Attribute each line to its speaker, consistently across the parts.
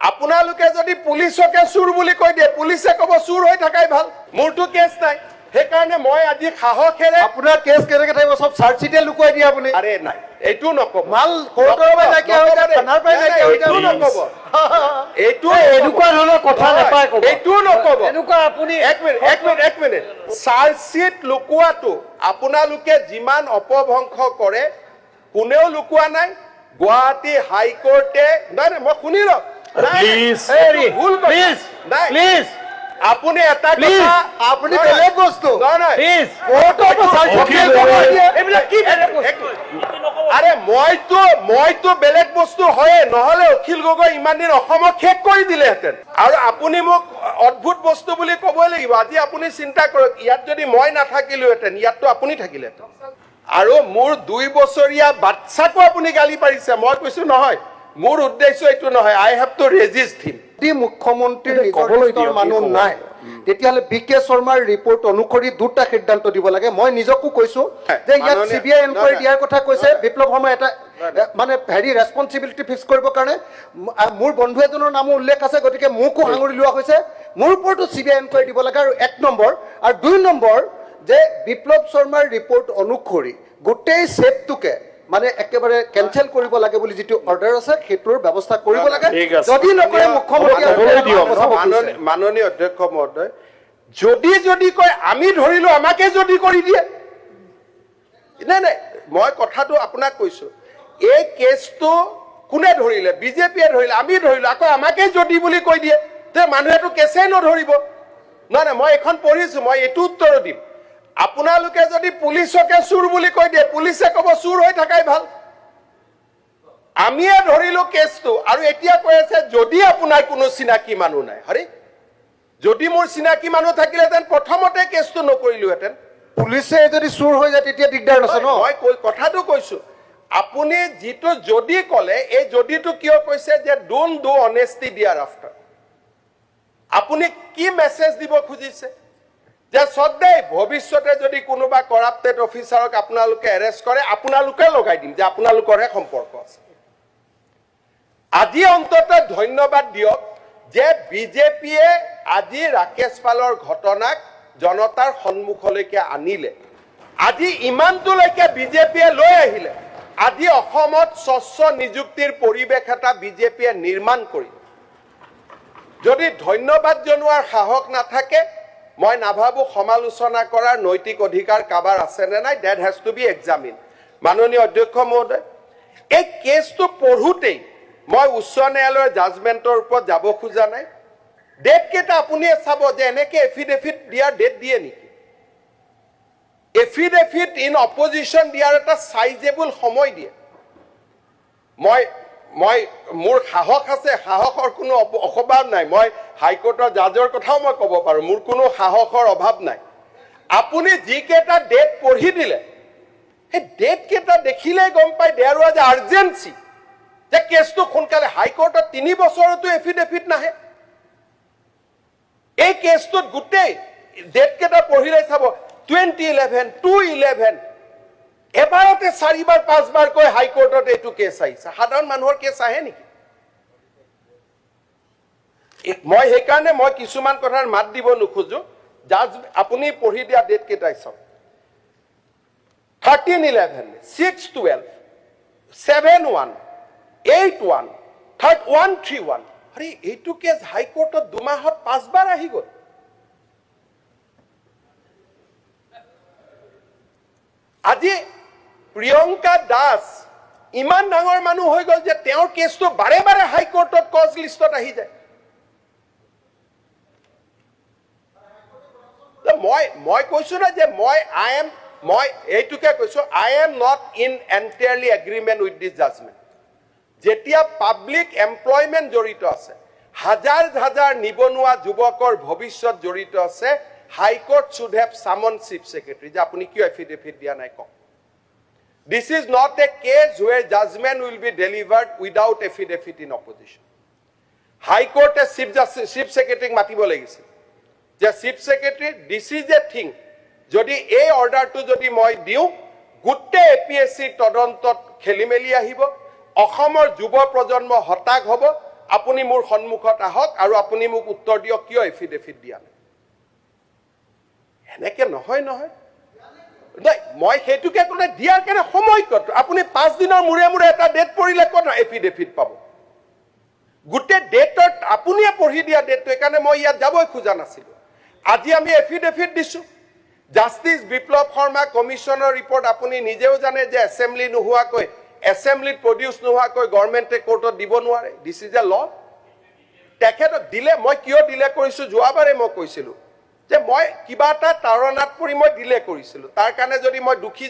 Speaker 1: আপোনালোকে যদি পুলিচকে চুৰ বুলি কৈ দিয়ে, পুলিচে ক'ব চুৰ হৈ থাকাই ভাল, মোৰতো কেছ নাই। সেইকাৰণে মই আজি সাহসেৰে
Speaker 2: আপোনাৰ কেছ কেনেকে থাকিব? চব চাৰ্জচিটে লুকুৱাই দিয়ে আপুনি।
Speaker 1: আৰে নাই, এইটো নক'ব।
Speaker 2: মাল কোৰ্টৰ পৰা নাইকিয়া হৈ যায়, থানাৰ পৰা নাইকিয়া হৈ
Speaker 1: এইটো
Speaker 2: যায়।
Speaker 1: নক'ব, এইটো
Speaker 3: এনেকুৱা ধৰণৰ কথা নাপায় ক'ব।
Speaker 1: এইটো নক'ব।
Speaker 3: এনেকুৱা আপুনি
Speaker 1: এক মিনিট চাৰ্জচিট লুকুৱাটো আপোনালোকে যিমান অপভংশ কৰে, কোনেও লুকুৱা নাই। গুৱাহাটী হাইকোৰ্টে নাই মই শুনি লওক, ভুল
Speaker 3: প্লিজ
Speaker 1: আপুনি এটা কথা,
Speaker 2: আপুনি বেলেগ বস্তু।
Speaker 3: প্লিজ
Speaker 1: এইবিলাক কি আৰে মইতো বেলেগ বস্তু হয়ে, নহলে অখিল গগৈ ইমান দিন অসমক শেষ কৰি দিলেহেঁতেন। আৰু আপুনি মোক অদ্ভুত বস্তু বুলি ক'বই লাগিব। আজি আপুনি চিন্তা কৰক, ইয়াত যদি মই নাথাকিলোহেঁতেন, ইয়াততো আপুনি থাকিলেহেঁতেন। আৰু মোৰ 2 বছৰীয়া বাচ্চাকো আপুনি গালি পাৰিছে। মই কৈছো নহয়, মোৰ উদ্দেশ্য এইটো নহয়, আই হেভ টু ৰেজিষ্ট হিম।
Speaker 2: যদি মুখ্যমন্ত্ৰীৰ নিজৰ মানুহ নাই, তেতিয়াহ'লে BK শৰ্মাৰ ৰিপৰ্ট অনুসৰি 2টা সিদ্ধান্ত দিব লাগে। মই নিজকো কৈছো যে ইয়াত CBI এনকুৱাৰী দিয়াৰ কথা কৈছে। বিপ্লৱ শৰ্মা এটা মানে ৰেছপন্সিবিলিটি ফিক্স কৰিবৰ কাৰণে মোৰ বন্ধু এজনৰ নামো উল্লেখ আছে, গতিকে মোকো সাঙুৰি লোৱা হৈছে। মোৰ ওপৰতো CBI এনকুৱাৰী দিব লাগে। আৰু 1 নম্বৰ আৰু 2 নম্বৰ যে বিপ্লৱ শৰ্মাৰ ৰিপৰ্ট অনুসৰি গোটেই সেটটোকে মানে একেবাৰে কেনচেল কৰিব লাগে বুলি যিটো অৰ্ডাৰ আছে, সেইটোৰ ব্যৱস্থা কৰিব লাগে। যদি নকৰে মুখ্যমন্ত্ৰী
Speaker 1: মাননীয় অধ্যক্ষ মহোদয়, যদি কয় আমি ধৰিলো, আমাকে যদি কৰি দিয়ে, নাই মই কথাটো আপোনাক কৈছো, এই কেছটো কোনে ধৰিলে? বিজেপিয়ে ধৰিলে, আমি ধৰিলো, আকৌ আমাকে যদি বুলি কৈ দিয়ে, তে মানুহেতো কেছেই নধৰিব। নাই মই এখন পঢ়িছো, মই এইটো উত্তৰ দিম। আপোনালোকে যদি পুলিচকে চুৰ বুলি কৈ দিয়ে, পুলিচে ক'ব চুৰ হৈ থাকাই ভাল, আমিয়ে ধৰিলো কেছটো। আৰু এতিয়া কৈ আছে যদি আপোনাৰ কোনো চিনাকি মানুহ নাই। হৰি, যদি মোৰ চিনাকি মানুহ থাকিলেহেঁতেন প্ৰথমতে কেছটো নকৰিলোহেঁতেন।
Speaker 2: পুলিচে যদি চুৰ হৈ যায় তেতিয়া দিগদাৰ আছে ন।
Speaker 1: মই কথাটো কৈছো, আপুনি যিটো যদি ক'লে, এই যদিটো কিয় কৈছে যে ডোন্ট ডু অনেষ্টি ডিয়াৰ আফটাৰ। আপুনি কি মেছেজ দিব খুজিছে? যে সদায় ভৱিষ্যতে যদি কোনোবা কৰাপ্টেড অফিচাৰক আপোনালোকে এৰেষ্ট কৰে, আপোনালোকে লগাই দিম যে আপোনালোকৰহে সম্পৰ্ক আছে। আজি অন্তত ধন্যবাদ দিয়ক যে বিজেপিয়ে আজি ৰাকেশ পালৰ ঘটনাক জনতাৰ সন্মুখলৈকে আনিলে। আজি ইমানটোলৈকে বিজেপিয়ে লৈ আহিলে। আজি অসমত স্বচ্ছ নিযুক্তিৰ পৰিৱেশ এটা বিজেপিয়ে নিৰ্মাণ কৰিলে। যদি ধন্যবাদ জনোৱাৰ সাহস নাথাকে, মই নাভাবো সমালোচনা কৰাৰ নৈতিক অধিকাৰ কাবাৰ আছে নে নাই। That has to be examine. মাননীয় অধ্যক্ষ মহোদয়, এই কেছটো পঢ়োতেই মই উচ্চ ন্যায়ালয়ৰ জাজমেণ্টৰ ওপৰত যাব খোজা নাই। ডেট কেইটা আপুনিয়ে চাব যে এনেকে এফিডেভিট দিয়াৰ ডেট দিয়ে নেকি? এফিডেভিট ইন অপজিশ্যন দিয়াৰ এটা চাইজেবল সময় দিয়ে। মোৰ সাহস আছে, সাহসৰ কোনো অভাৱ নাই। মই হাইকোৰ্টৰ জাজৰ কথাও মই ক'ব পাৰো, মোৰ কোনো সাহসৰ অভাৱ নাই। আপুনি যিকেইটা ডেট পঢ়ি দিলে, সেই ডেট কেইটা দেখিলেই গম পাই দেয়াৰ ৱাজ আৰ্জেঞ্চি যে কেছটো সোনকালে। হাইকোৰ্টত 3 বছৰতো এফিডেভিট নাহে। এই কেছটোত গোটেই ডেট কেইটা পঢ়িলে চাব, 2011, 211, এবাৰতে 4বাৰ 5বাৰ কৈ হাইকোৰ্টত এইটো কেছ আহিছে। সাধাৰণ মানুহৰ কেছ আহে নেকি? মই সেইকাৰণে মই কিছুমান কথাৰ মাত দিব নোখোজো। জাজ আপুনি পঢ়ি দিয়া ডেট কেইটাই চাওক, 1311, 612, 71, 81, 131। আৰে এইটো কেছ হাইকোৰ্টত 2 মাহত 5বাৰ আহি গ'ল। আজি প্ৰিয়ংকা দাস ইমান ডাঙৰ মানুহ হৈ গ'ল যে তেওঁৰ কেছটো বাৰে বাৰে হাইকোৰ্টত কজ লিষ্টত আহি যায়। মই কৈছো না যে মই এইটোকে কৈছো, I am not in entirely agreement with this judgement. যেতিয়া পাব্লিক এমপ্লয়মেণ্ট জড়িত আছে, হাজাৰ হাজাৰ নিবনুৱা যুৱকৰ ভৱিষ্যত জড়িত আছে, high court should have summon chief secretary যে আপনি কিয় এফিডেভিট দিয়া নাই কওক। This is not a case where judgment will be delivered without affidavit in opposition. High Court chief secretary মাতিব লাগিছিল যে chief secretary, this is a thing, যদি এই অৰ্ডাৰটো যদি মই দিওঁ, গোটেই APSC তদন্তত খেলিমেলি আহিব, অসমৰ যুৱ প্ৰজন্ম হতাশ হ'ব, আপুনি মোৰ সন্মুখত আহক আৰু আপুনি মোক উত্তৰ দিয়ক কিয় এফিডেভিট দিয়া নাই এনেকে নহয় নহয় মই সেইটোকে ক'লে দিয়াৰ কাৰণে সময় কত আপুনি 5 দিনৰ মূৰে মূৰে এটা ডেট পৰিলে ক'ত এফিডেভিট পাব গোটেই ডেটত আপুনিয়ে পঢ়ি দিয়া ডেটটো কাৰণে মই ইয়াত যাবই খোজা নাছিলো আজি আমি এফিডেভিট দিছো জাষ্টিস বিপ্লৱ শৰ্মা কমিশনৰ ৰিপৰ্ট আপুনি নিজেও জানে যে এছেম্বলি নোহোৱাকৈ এছেম্বলিত প্ৰডিউস নোহোৱাকৈ গভৰ্ণমেণ্টে কোৰ্টত দিব নোৱাৰে দিস ইজ এ ল তেখেতক দিলে মই কিয় দিলে কৰিছো যোৱাবাৰে মই কৈছিলো যে মই কিবা এটা তাৰণাত পৰি মই দিলে কৰিছিলো তাৰ কাৰণে যদি মই দুখী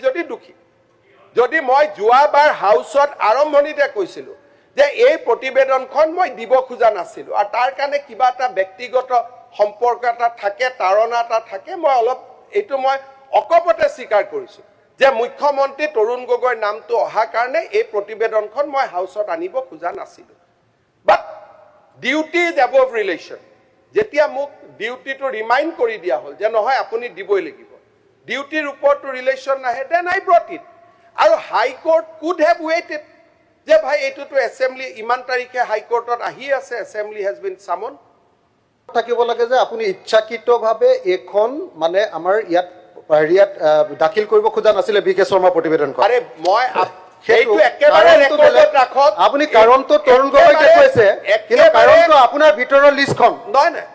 Speaker 1: যদি মই যোৱাবাৰ হাউছত আৰম্ভণিতে কৈছিলো যে এই প্ৰতিবেদনখন মই দিব খোজা নাছিলো আৰু তাৰ কাৰণে কিবা এটা ব্যক্তিগত সম্পৰ্ক এটা থাকে তাৰণা এটা থাকে মই অলপ এইটো মই অকপতে স্বীকাৰ কৰিছো যে মুখ্যমন্ত্ৰী তৰুণ গগৈৰ নামটো অহা কাৰণে এই প্ৰতিবেদনখন মই হাউছত আনিব খোজা নাছিলো বাট ডিউটি ইজ এবভ ৰিলেশ্যন যেতিয়া মোক ডিউটিটো ৰিমাইণ্ড কৰি দিয়া হ'ল যে নহয় আপুনি দিবই লাগিব ডিউটিৰ ওপৰতো ৰিলেশ্যন নাহে দেন আই ব্ৰট ইট আৰু হাইকোৰ্ট কুড হেভ ৱেইটেড যে ভাই এইটোতো এছেম্বলি ইমান তাৰিখে হাইকোৰ্টত আহি আছে এছেম্বলি হেজ বিন সামন
Speaker 2: থাকিব লাগে যে আপুনি ইচ্ছাকৃতভাৱে এখন মানে আমাৰ ইয়াত দাখিল কৰিব খোজা নাছিলে বি কে শৰ্মা প্ৰতিবেদনখন
Speaker 1: আৰে মই সেইটো একেবাৰে ৰেকৰ্ডত ৰাখক
Speaker 2: আপুনি কাৰণটো তৰুণ গগৈকে কৈছে কিন্তু কাৰণটো আপোনাৰ ভিতৰৰ লিষ্টখন
Speaker 1: নহয় নহয়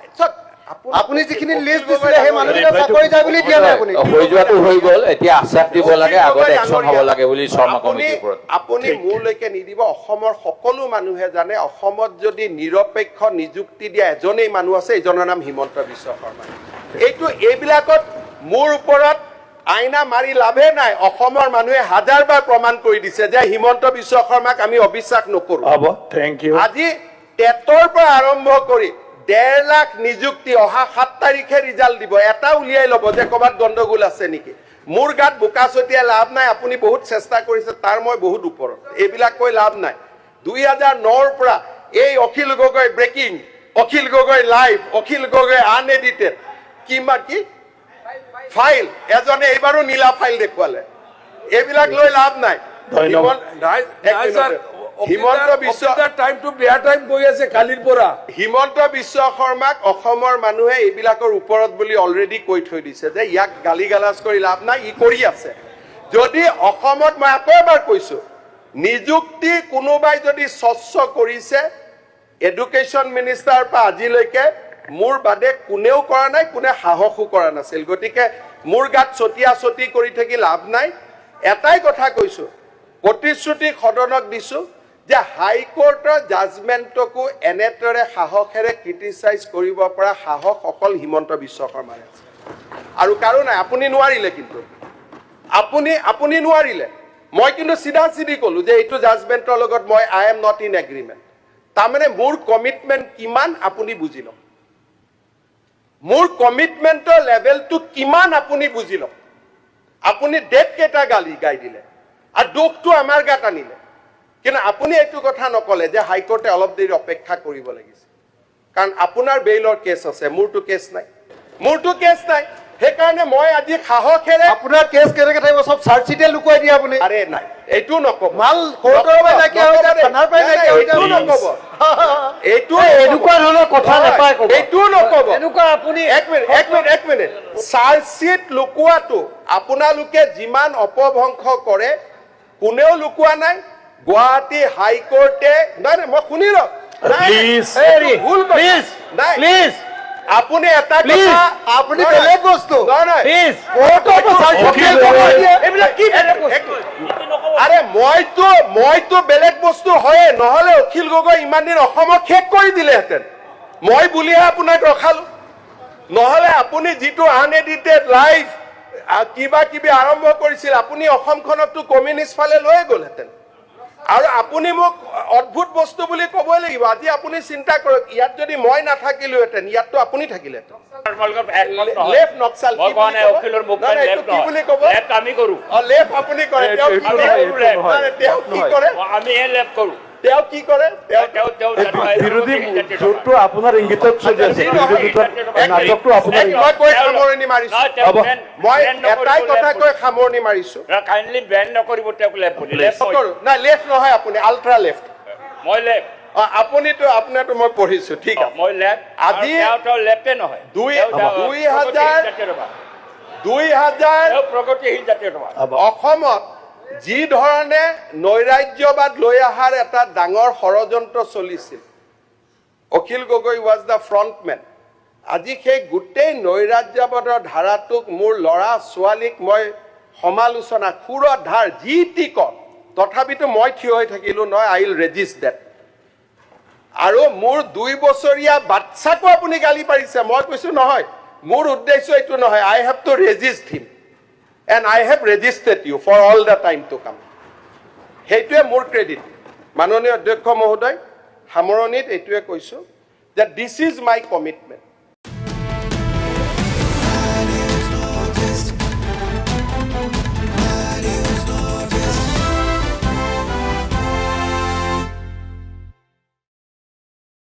Speaker 2: আপুনি যিখিনি লিষ্ট দিছিলে সেই মানুহবিলাক চাকৰি যায় বুলি দিয়া নাই আপুনি
Speaker 4: হৈ যোৱাটো হৈ গ'ল এতিয়া আশ্বাস দিব লাগে আগতে একচন হ'ব লাগে বুলি শৰ্মা কমিটিৰ ওপৰত
Speaker 1: আপুনি মোৰলৈকে নিদিব অসমৰ সকলো মানুহে জানে অসমত যদি নিৰপেক্ষ নিযুক্তি দিয়া এজনেই মানুহ আছে এইজনৰ নাম হিমন্ত বিশ্ব শৰ্মা এইবিলাকত মোৰ ওপৰত আইনা মাৰি লাভে নাই অসমৰ মানুহে হাজাৰবাৰ প্ৰমাণ কৰি দিছে যে হিমন্ত বিশ্ব শৰ্মাক আমি অবিশ্বাস নকৰো
Speaker 3: হ'ব থেংক ইউ
Speaker 1: আজি টেটৰ পৰা আৰম্ভ কৰি 1.5 লাখ নিযুক্তি অহা 7 তাৰিখে ৰিজাল্ট দিব এটা উলিয়াই ল'ব যে ক'ৰবাত গণ্ডগোল আছে নেকি মোৰ গাত বোকা ছটিয়াই লাভ নাই আপুনি বহুত চেষ্টা কৰিছে তাৰ মই বহুত ওপৰত এইবিলাক কৈ লাভ নাই 2009ৰ পৰা এই Akhil Gogoi breaking Akhil Gogoi live Akhil Gogoi unedited কিমান কি ফাইল এজনে এইবাৰো নীলা ফাইল দেখুৱালে এইবিলাক লৈ লাভ নাই
Speaker 3: ধন্যবাদ
Speaker 1: হিমন্ত বিশ্ব
Speaker 5: টাইমটো বেয়া টাইম গৈ আছে কালিৰ পৰা
Speaker 1: হিমন্ত বিশ্ব শৰ্মাক অসমৰ মানুহে এইবিলাকৰ ওপৰত বুলি অলৰেডি কৈ থৈ দিছে যে ইয়াক গালি গালাজ কৰি লাভ নাই ই কৰি আছে যদি অসমত মই আকৌ এবাৰ কৈছো নিযুক্তি কোনোবাই যদি স্বচ্ছ কৰিছে এডুকেশ্যন মিনিষ্টাৰৰ পৰা আজিলৈকে মোৰ বাদে কোনেও কৰা নাই কোনে সাহসো কৰা নাছিল গতিকে মোৰ গাত ছটিয়া ছটি কৰি থাকি লাভ নাই এটাই কথা কৈছো প্ৰতিশ্ৰুতি সদনক দিছো যে হাইকোৰ্টৰ জাজমেণ্টকো এনেদৰে সাহসেৰে ক্ৰিটিচাইজ কৰিব পৰা সাহস অকল হিমন্ত বিশ্ব শৰ্মাৰ আছে আৰু কাৰো নাই আপুনি নোৱাৰিলে কিন্তু আপুনি নোৱাৰিলে মই কিন্তু চিধা চিধি ক'লো যে এইটো জাজমেণ্টৰ লগত মই আই এম নট ইন এগ্ৰিমেণ্ট তাৰমানে মোৰ কমিটমেণ্ট কিমান আপুনি বুজি লওক মোৰ কমিটমেণ্টৰ লেভেলটো কিমান আপুনি বুজি লওক আপুনি ডেট কেইটা গাই দিলে আৰু দুখটো আমাৰ গাত আনিলে কিন্তু আপুনি এইটো কথা নকলে যে হাইকোৰ্টে অলপ দেৰি অপেক্ষা কৰিব লাগিছে কাৰণ আপোনাৰ বেইলৰ কেছ আছে মোৰটো কেছ নাই সেইকাৰণে মই আজি সাহসেৰে
Speaker 2: আপোনাৰ কেছ কেনেকে থাকিব চব চাৰ্জচিটে লুকুৱাই দিয়ে আপুনি
Speaker 1: আৰে নাই এইটো নকব
Speaker 2: মাল কোৰ্টৰ পৰা নাইকিয়া হৈ যায় থানাৰ পৰা নাইকিয়া হৈ যায়
Speaker 1: এইটো নকব এইটো
Speaker 3: এনেকুৱা ধৰণৰ কথা নাপায় ক'ব
Speaker 1: এইটো নকব
Speaker 3: এনেকুৱা আপুনি
Speaker 1: এক মিনিট চাৰ্জচিট লুকুৱাটো আপোনালোকে যিমান অপভংশ কৰে কোনেও লুকুৱা নাই গুৱাহাটী হাইকোৰ্টে নাই মই শুনি লওক
Speaker 3: প্লিজ
Speaker 1: আপুনি এটা কথা
Speaker 2: আপুনি বেলেগ বস্তু
Speaker 3: প্লিজ
Speaker 1: আৰে মইতো বেলেগ বস্তু হয়ে নহলে অখিল গগৈ ইমান দিন অসমক শেষ কৰি দিলেহেঁতেন মই বুলিহে আপোনাক ৰখালো নহলে আপুনি যিটো আনএডিটেড লাইভ কিবা কিবি আৰম্ভ কৰিছিল আপুনি অসমখনকতো কমিউনিষ্ট ফালে লৈয়ে গ'লহেঁতেন আৰু আপুনি মোক অদ্ভুত বস্তু বুলি ক'বই লাগিব আজি আপুনি চিন্তা কৰক ইয়াত যদি মই নাথাকিলোহেঁতেন ইয়াততো আপুনি থাকিলেহেঁতেন লেফ্ট নক্সাল কি বুলি ক'ব
Speaker 4: আমি কৰো
Speaker 1: লেফ্ট আপুনি কৰে তেওঁ কি কৰে তেওঁ কি কৰে
Speaker 3: বিৰোধী জোটটো আপোনাৰ ইংগিতত চলি আছে নাটকটো আপোনাৰ
Speaker 1: মই কৈ সামৰণি মাৰিছো মই এটাই কথা কৈ সামৰণি মাৰিছো
Speaker 4: কাইণ্ডলি বেন নকৰিব তেওঁক লেফ্ট
Speaker 1: নাই লেফ্ট নহয় আপুনি আল্ট্ৰা লেফ্ট
Speaker 4: মই লেফ্ট
Speaker 1: আপোনাৰতো মই পঢ়িছো ঠিক আছে
Speaker 6: মই লেফ্ট
Speaker 1: আজি
Speaker 6: তেওঁ লেফ্টে নহয়
Speaker 1: দুই-
Speaker 6: তেওঁ
Speaker 1: 2000
Speaker 6: প্ৰগতিশীল জাতীয়তাবাদ
Speaker 1: অসমত যি ধৰণে নৈৰাজ্যবাদ লৈ অহাৰ এটা ডাঙৰ ষড়যন্ত্ৰ চলিছিল অখিল গগৈ ৱাজ দ্য ফ্ৰণ্টমেন আজি সেই গোটেই নৈৰাজ্যবাদৰ ধাৰাটোক মোৰ ল'ৰা ছোৱালীক মই সমালোচনা সুৰত ধাৰ যি টি কওঁ তথাপিতো মই থিয় হৈ থাকিলো নহয় আই উইল ৰেজিষ্ট ডেট আৰু মোৰ 2 বছৰীয়া বাচ্চাকো আপুনি গালি পাৰিছে মই কৈছো নহয় মোৰ উদ্দেশ্য এইটো নহয় I have to resist him and I have resisted you for all the time to come সেইটোৱে মোৰ ক্ৰেডিট মাননীয় অধ্যক্ষ মহোদয় সামৰণিত এইটোৱে কৈছো যে দিছ ইজ মাই কমিটমেণ্ট